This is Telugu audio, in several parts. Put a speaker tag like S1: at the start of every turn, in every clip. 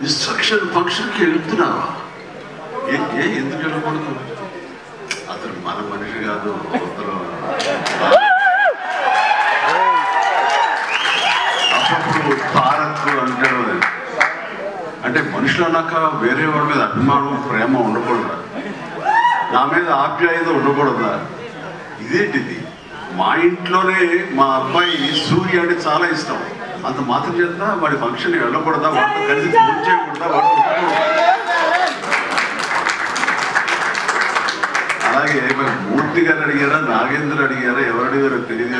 S1: ఇన్స్ట్రక్షన్ ఫంక్షన్కి వెళ్తున్నావా? ఎందుకు వెళ్ళకూడదు? అతను మన మనిషి కాదు. అప్పుడు తారక్ అంటాడు, అంటే మనుషులు అన్నాక వేరే వాడి మీద అభిమానం ప్రేమ ఉండకూడదా? నా మీద ఆప్యాయత ఉండకూడదా? ఇదేంటిది? మా ఇంట్లోనే మా అబ్బాయి సూర్య అంటే చాలా ఇష్టం. అంత మాత్రం చేత వాడి ఫంక్షన్ వెళ్ళకూడదా? వాటితో కలిసి పూజ చేయకూడదా? అలాగే మరి మూర్తి గారు అడిగారా, నాగేంద్ర అడిగారా, ఎవరు అడిగారో తెలియదు.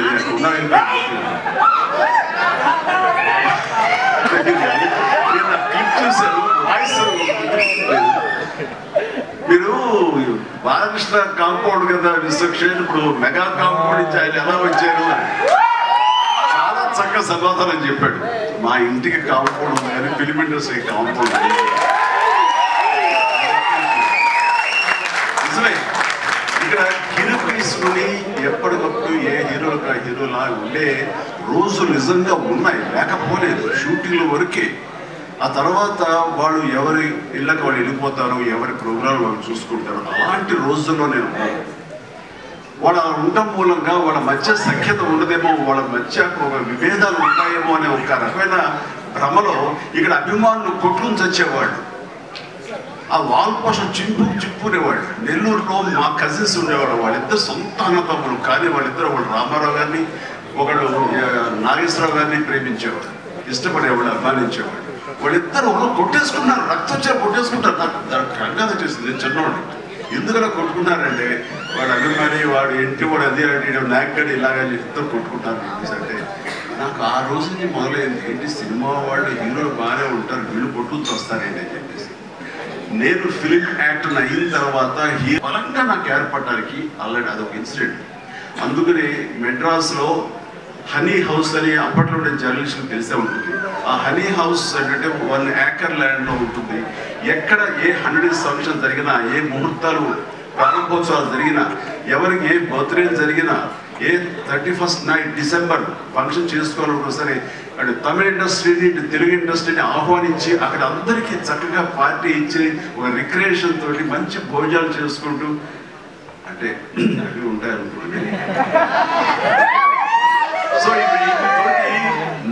S1: చూశారు వాయిస్. మీరు బాలకృష్ణ కాంపౌండ్ కదా ఇన్స్ట్రక్షన్, ఇప్పుడు మెగా కాంపౌండ్ నుంచి ఆయన ఎలా వచ్చారు చాలా చక్కగా సమాధానం చెప్పాడు. మా ఇంటికి కాంపౌండ్ ఉంది కానీ ఫిలిం ఇండస్ట్రీ కాంపౌండ్ నిజమే. ఇక్కడ హీరో తీసుకుని ఎప్పటికప్పుడు ఏ హీరోలకు ఆ హీరోలా ఉండే రోజు నిజంగా ఉన్నాయి, లేకపోలేదు. షూటింగ్ల వరకే. ఆ తర్వాత వాళ్ళు ఎవరి ఇళ్ళకి వాళ్ళు వెళ్ళిపోతారు, ఎవరి ప్రోగ్రాం వాళ్ళు చూసుకుంటారు. అలాంటి రోజుల్లో నేను వాళ్ళ ఉండటం మూలంగా వాళ్ళ మధ్య సఖ్యత ఉండదేమో, వాళ్ళ మధ్య ఒక విభేదాలు ఉంటాయేమో అనే ఒక రకమైన భ్రమలో ఇక్కడ అభిమానులు కొట్టుకుని చచ్చేవాళ్ళు. ఆ వాల్ పోషన్ చింపుకునేవాళ్ళు. నెల్లూరులో మా కజిన్స్ ఉండేవాళ్ళు. వాళ్ళిద్దరు సొంత అన్నతమ్ములు, కానీ వాళ్ళిద్దరు ఒకళ్ళు రామారావు గారిని, ఒకళ్ళు నాగేశ్వరరావు గారిని ప్రేమించేవాడు, ఇష్టపడేవాళ్ళు, అభిమానించేవాడు. వాళ్ళిద్దరు కొట్టేసుకున్నారు, రక్తంచే కొట్టేసుకుంటారు. నాకు కంగారు వచ్చేసింది. నేను చిన్నవాడిని. ఎందుకలా కొట్టుకున్నారంటే వాడు అభిమాని, వాడు ఇంటి వాడు అది అంటే నాయకుడు ఇలాగా ఇద్దరు కొట్టుకుంటారు అంటే నాకు ఆ రోజు నుంచి మొదలైంది. ఏంటి సినిమా వాళ్ళు హీరోలు బాగానే ఉంటారు, వీళ్ళు కొట్టుకుని వస్తారేంటి అని చెప్పేసి. నేను ఫిలిం యాక్టర్ అయిన తర్వాత బలంగా నాకు ఏర్పడడానికి ఆల్రెడీ అదొక ఇన్సిడెంట్. అందుకని మెడ్రాస్లో హనీ హౌస్ అని అప్పట్లో ఉండే జర్నలిస్టులకు తెలిసే ఉంటుంది. ఆ హనీ హౌస్ ఏంటంటే 1 acre ల్యాండ్లో ఉంటుంది. ఎక్కడ ఏ 100 ఫంక్షన్ జరిగినా, ఏ ముహూర్తాలు ప్రారంభోత్సవాలు జరిగినా, ఎవరికి ఏ బర్త్డే జరిగినా, ఏ 31st నైట్ డిసెంబర్ ఫంక్షన్ చేసుకోవాలనుకో సరే అటు తమిళ ఇండస్ట్రీని, తెలుగు ఇండస్ట్రీని ఆహ్వానించి అక్కడ అందరికీ చక్కగా పార్టీ ఇచ్చి ఒక రిక్రియేషన్ తోటి మంచి భోజనాలు చేసుకుంటూ, అంటే అవి ఉంటాయనుకోండి. సో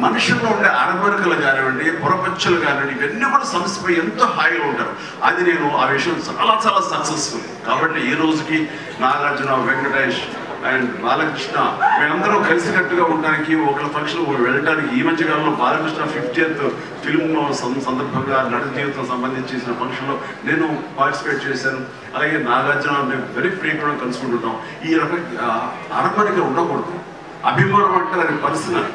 S1: మనుషుల్లో ఉండే అరమరికలు కానివ్వండి, పొరపచ్చులు కానివ్వండి, ఇవన్నీ కూడా సమస్యపై ఎంతో హాయిగా ఉంటారు. అది నేను ఆ విషయం చాలా చాలా సక్సెస్ఫుల్. కాబట్టి ఈ రోజుకి నాగార్జున, వెంకటేష్ అండ్ బాలకృష్ణ మేమందరం కలిసికట్టుగా ఉండడానికి, ఒకళ్ళ ఫంక్షన్ వెళ్ళడానికి, ఈ మధ్య కాలంలో బాలకృష్ణ 50th ఫిల్మ్ సందర్భంగా నట జీవితం సంబంధించిన ఫంక్షన్లో నేను పార్టిసిపేట్ చేశాను. అలాగే నాగార్జున మేము వెరీ ఫ్రీక్వెంట్గా కలుసుకుంటుంటాం. ఈ రకంగా అరమరిక ఉండకూడదు. అభిమానం అంటే అది పర్సనల్.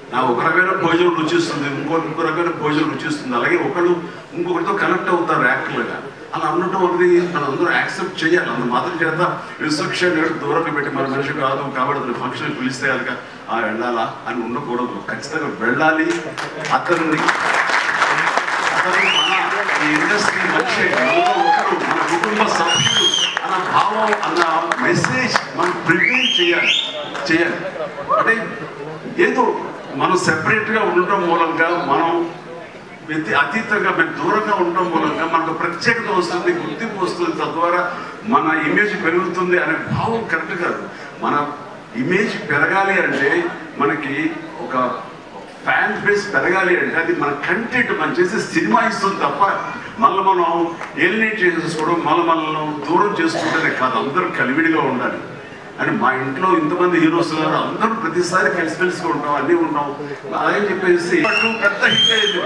S1: నా ఒక రకమైన భోజనం రుచిస్తుంది, ఇంకో రకమైన భోజనం రుచిస్తుంది. అలాగే ఒకళ్ళు ఇంకొకరితో కనెక్ట్ అవుతారు యాక్టర్లుగా. అలా ఉండటం అనేది మనం అందరూ యాక్సెప్ట్ చేయాలి. అంత మాత్రం చేత ఇన్స్ట్రక్షన్ దూరంగా పెట్టి మన మనిషి కాదు కాబట్టి అతను ఫంక్షన్ పిలిస్తే కనుక వెళ్ళాలా అని ఉండకూడదు. ఖచ్చితంగా వెళ్ళాలి. అతన్ని మన ఈ ఇండస్ట్రీ మనిషి, ఒకరు మన కుటుంబ సభ్యులు అన్న భావం, అన్న మెసేజ్ మనం ప్రిపేర్ చేయాలి. అంటే ఏదో మనం సెపరేట్గా ఉండటం మూలంగా, మనం అతీతంగా మేము దూరంగా ఉండటం మూలంగా మనకు ప్రత్యేకత వస్తుంది, గుర్తింపు వస్తుంది. తద్వారా మన ఇమేజ్ పెరుగుతుంది అనే భావం కరెక్ట్ కాదు. మన ఇమేజ్ పెరగాలి అంటే, మనకి ఒక ఫ్యాన్ బేస్ పెరగాలి అంటే అది మన కంటెంట్, మనం చేసే సినిమా ఇస్తుంది తప్ప మళ్ళీ మనం ఎలినేట్ చేసేసుకోవడం, మనల్ని దూరం చేసుకుంటేనే కాదు. అందరూ కలివిడిగా ఉండాలి. అని మా ఇంట్లో ఇంతమంది హీరోస్ ఉన్నారు, అందరూ ప్రతిసారి కలిసిమెలిసిగా ఉంటాం, అన్నీ ఉంటాం. అలాగే చెప్పేసి పెద్ద హిట్ అయింది.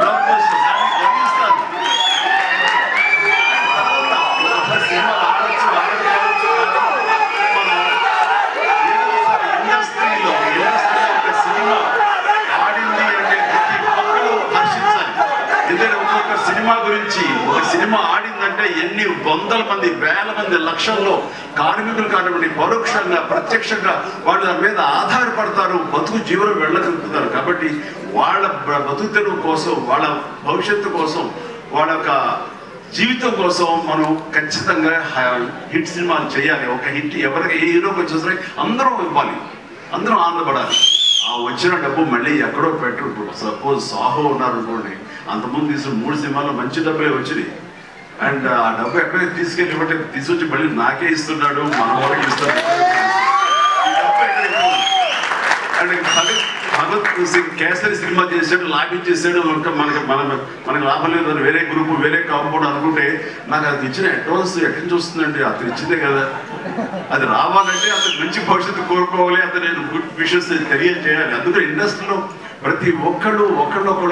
S1: ఇండస్ట్రీలో ఒక సినిమా ఆడింది అంటే ప్రతి ఒక్కరు హర్షించాలి. ఎందుకంటే ఒక్కొక్క సినిమా గురించి, ఒక సినిమా ఆడిందంటే ఎన్ని వందల మంది, వేల మంది, లక్షల్లో కార్మికులు కానివ్వండి, పరోక్షంగా ప్రత్యక్షంగా వాళ్ళు దాని మీద ఆధారపడతారు, బతుకు జీవనం వెళ్ళగలుగుతున్నారు. కాబట్టి వాళ్ళ బతుకు తెరువు కోసం, వాళ్ళ భవిష్యత్తు కోసం, వాళ్ళ యొక్క జీవితం కోసం మనం ఖచ్చితంగా హిట్ సినిమాలు చేయాలి. ఒక హిట్ ఎవరికి ఏ హీరోకి వచ్చేసరి అందరం ఇవ్వాలి, అందరం ఆనందపడాలి. ఆ వచ్చిన డబ్బు మళ్ళీ ఎక్కడో పెట్టరు. సపోజ్ సాహో ఉన్నారనుకోండి, అంతకుముందు తీసిన 3 సినిమాల్లో మంచి డబ్బే వచ్చినాయి. అండ్ ఆ డబ్బు ఎక్కడికి తీసుకెళ్ళి ఇవ్వటే తీసుకొచ్చి మళ్ళీ నాకే ఇస్తున్నాడు, మన వాళ్ళకి ఇస్తున్నాడు. అండ్ భగత్ సింగ్ కేసరి సినిమా చేశాడు, లాభించేసాడు, మనకి లాభం లేదు అని వేరే గ్రూప్ వేరే కాంపౌండ్ అనుకుంటే నాకు అది ఇచ్చిన అడ్వాన్స్ ఎక్కడి నుంచి వస్తుందండి? అతను ఇచ్చిందే కదా. అది రావాలంటే అతను మంచి భవిష్యత్తు కోరుకోవాలి, అతను గుడ్ విషెస్ తెలియజేయాలి. అందుకే ఇండస్ట్రీలో ప్రతి ఒకళ్ళు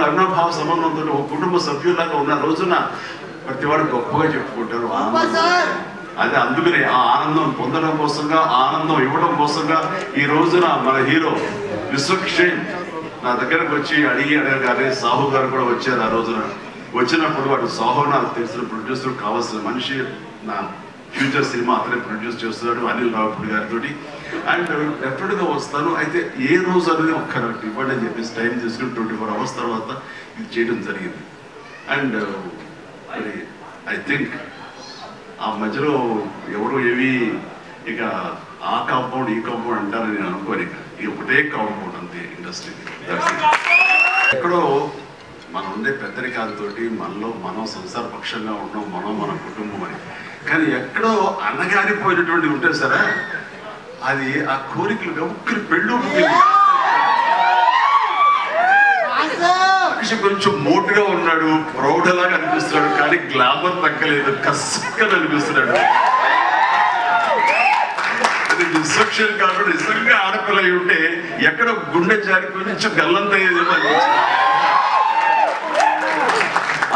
S1: అవినాభావ సంబంధంతో ఒక కుటుంబ సభ్యులాగా ఉన్న రోజున ప్రతి వాడు గొప్పగా చెప్పుకుంటారు. అదే అందుకనే ఆ ఆనందం పొందడం కోసంగా, ఆనందం ఇవ్వడం కోసంగా ఈ రోజున మన హీరో విశ్వక్షేమ్ నా దగ్గరకు వచ్చి అడగగానే సాహు గారు కూడా వచ్చారు. ఆ రోజున వచ్చినప్పుడు వాడు సాహు నాకు తెలిసిన ప్రొడ్యూసర్, కావాల్సిన మనిషి, నా ఫ్యూచర్ సినిమా అతనే ప్రొడ్యూస్ చేస్తున్నాడు అనిల్ రావుపూడి గారితో. అండ్ డెఫినెట్గా వస్తాను, అయితే ఏ రోజు అనేది ఒక్కరికి ఇవ్వండి అని చెప్పేసి టైం తీసుకుని 24 hours తర్వాత ఇది చేయడం జరిగింది. అండ్ అది ఐ థింక్ ఆ మధ్యలో ఎవరు ఏవి ఇక ఆ కాంపౌండ్ ఈ కాంపౌండ్ అంటారని నేను అనుకోను. ఇక ఒకటే కాంపౌండ్ అంతే ఇండస్ట్రీకి. ఎక్కడో మనం ఉండే పెద్దరికాలతో మనం సంసార పక్షంగా ఉన్నాం, మన కుటుంబం అని. కానీ ఎక్కడో అన్నగారిపోయినటువంటి ఉంటే సరే అది ఆ కోరికలుగా ఉక్కిరి పెళ్ళి కొంచెం మోటుగా ఉన్నాడు, ప్రౌఢలాగా అనిపిస్తున్నాడు, కానీ గ్లామర్ తగ్గలేదు, కసక్కని అనిపిస్తున్నాడు. అది ఇన్స్ట్రక్షన్ కాకుండా నిజంగా ఆడపిల్ల అయి ఉంటే ఎక్కడ గుండె జారి కొంచెం గల్లంత అయ్యేదేమో అనిపించింది.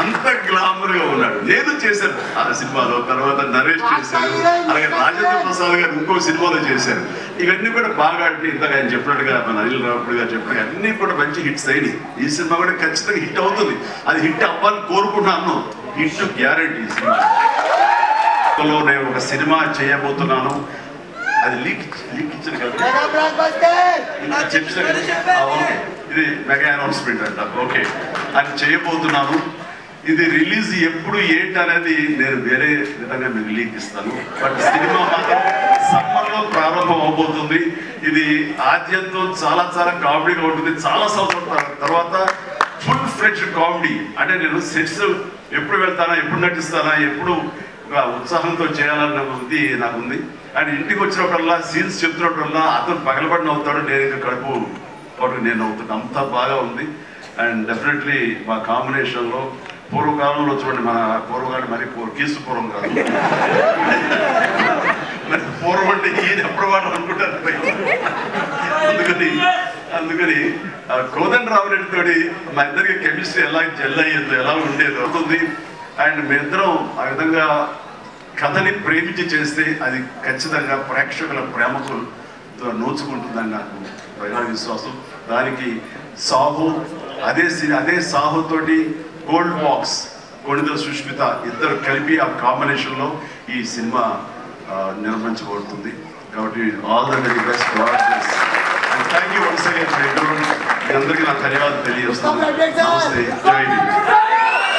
S1: అంత గ్లామర్ గా ఉన్నాడు. నేను చేశాను ఆ సినిమాలో, తర్వాత నరేష్ చేశారు, అలాగే రాజేంద్ర ప్రసాద్ గారు ఇంకో సినిమాలో చేశారు. ఇవన్నీ కూడా బాగా అంటే ఇంతగా ఆయన చెప్పినట్టుగా, మన అనిల్ రావుపూడి గారు చెప్పినట్టుగా అన్ని కూడా మంచి హిట్స్ అయినాయి. ఈ సినిమా కూడా ఖచ్చితంగా హిట్ అవుతుంది. అది హిట్ అవ్వాలని కోరుకుంటున్నాను. Hit guarantee. ఈ సినిమాలో నేను ఒక సినిమా చేయబోతున్నాను, అది లీక్ ఇచ్చిన కదా చెప్పిన, ఇది మెగా అనౌన్స్మెంట్ అంట. ఓకే, అది చేయబోతున్నాను. ఇది రిలీజ్ ఎప్పుడు ఏంటి అనేది నేను వేరే విధంగా మీకు లీక్ ఇస్తాను. బట్ సినిమా మాత్రం సమ్మర్లో ప్రారంభం అవబోతుంది. ఇది ఆద్యంతో చాలా కామెడీగా ఉంటుంది. చాలా సంవత్సరాల తర్వాత ఫుల్ ఫ్లెడ్జ్డ్ కామెడీ. అంటే నేను సెట్స్ ఎప్పుడు వెళ్తానా, ఎప్పుడు నటిస్తానా, ఎప్పుడు ఉత్సాహంతో చేయాలన్న ఉంది నాకుంది. అండ్ ఇంటికి వచ్చినప్పుడల్లా సీన్స్ చెప్తున్నప్పుడల్లా అతను పగలబడి నవ్వుతాడు, నేను ఇంకా కడుపు పట్టుకు నేను నవ్వుతాను. అంత బాగా ఉంది. అండ్ డెఫినెట్లీ మా కాంబినేషన్లో పూర్వకాలంలో చూడండి, మన పూర్వకాలం మరి కీసుపూర్వం కాదు, మరి పూర్వం అంటే ఈయన ఎప్పుడు వాడు అనుకుంటారు. అందుకని కోదండరావు రెడ్డితో మా ఇద్దరికి కెమిస్ట్రీ ఎలా జెల్ అయ్యేదో, ఎలా ఉండేదో అవుతుంది. అండ్ మీ ఇద్దరం ఆ విధంగా కథని ప్రేమించి చేస్తే అది ఖచ్చితంగా ప్రేక్షకుల ప్రేమకు నోచుకుంటుందని నాకు ప్రగాఢ విశ్వాసం. దానికి సాహు అదే సాహుతోటి గోల్డ్ బాక్స్, కొణిదెల సుష్మిత ఇద్దరు కలిపి ఆ కాంబినేషన్లో ఈ సినిమా నిర్మించబడుతుంది. కాబట్టి all the very best. Thank you once again. మీ అందరికీ నా ధన్యవాదాలు తెలియజేస్తాను. నమస్తే, జై హింద్.